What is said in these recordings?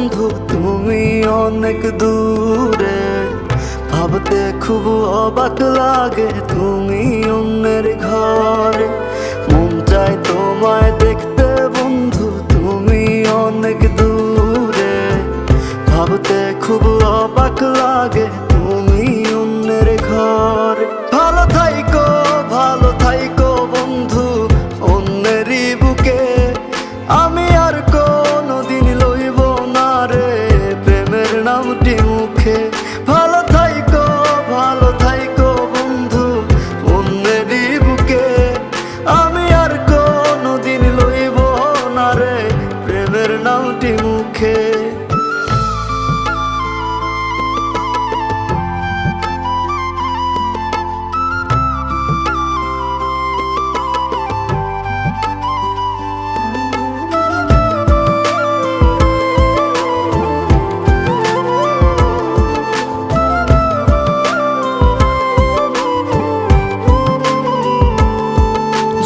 বন্ধু তুমি অনেক দূরে, ভাবতে খুব অবাক লাগে তুমি অন্যের ঘরে। মন চায় তোমায় দেখতে বন্ধু তুমি অনেক দূরে, ভাবতে খুব অবাক লাগে তুমি অন্যের ঘরে। ভালো থাইকো বন্ধু অন্যেরই বুকে, আমি আর কোনোদিন লইব না রে প্রেমের নামটি মুখে। ভালো থাইকো বন্ধু অন্যেরই বুকে, আমি আর কোনোদিন লইব না রে প্রেমের নামটি মুখে।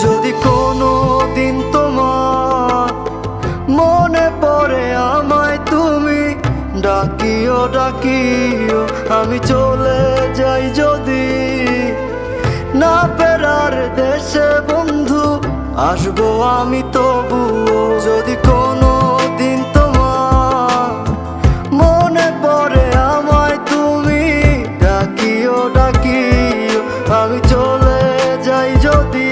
যদি কোনো দিন তোমার মনে পড়ে আমায় তুমি ডাকিও, আমি চলে যাই যদি না ফেরার দেশে বন্ধু, আসবো আমি তবুও। যদি কোনো দিন তোমার মনে পড়ে আমায় তুমি ডাকিও, আমি চলে যাই যদি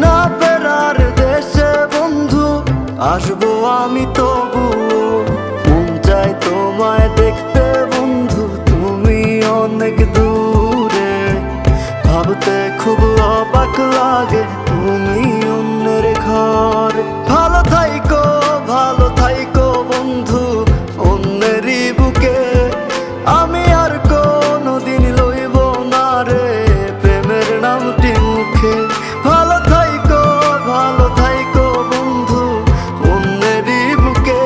না ফেরার দেশে বন্ধু, আসবো আমি তবুও। মন চায় তোমায় দেখতে বন্ধু তুমি অনেক দূরে, ভাবতে খুব অবাক লাগে তুমি অন্যের ঘরে। ভালো থাইকো বন্ধু অন্যেরই বুকে, আমি আর কোনোদিন লইব না রে প্রেমের নামটি মুখে। ভালো থাইকো বন্ধু অন্যেরই বুকে,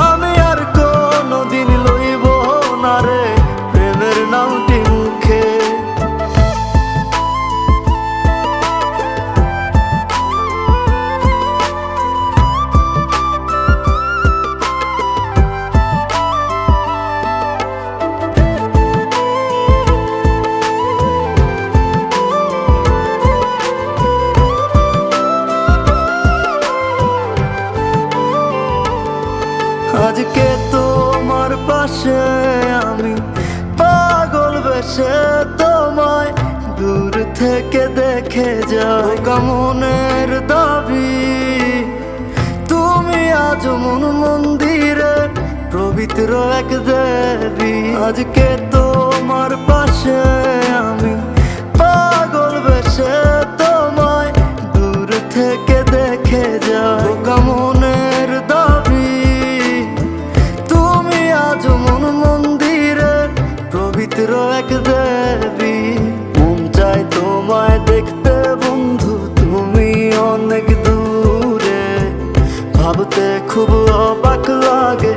আমি আর কোনোদিন লইব না রে প্রেমের নামটি মুখে। আজকে তোমার পাশে আমি পাগল বেশে তোমায় দূর থেকে দেখে যাই। মনের দাবি তুমি আজ মন মন্দিরে পবিত্র এক দেবী। আজকে তোমার পাশে আমি পাগল বেশে তোমায় দূর থেকে দেখে যাই। মনের দাবি তুমি আজ মন মন্দিরে পবিত্র এক দেবী। মন চায় তোমায় দেখতে বন্ধু তুমি অনেক দূরে, ভাবতে খুব অবাক লাগে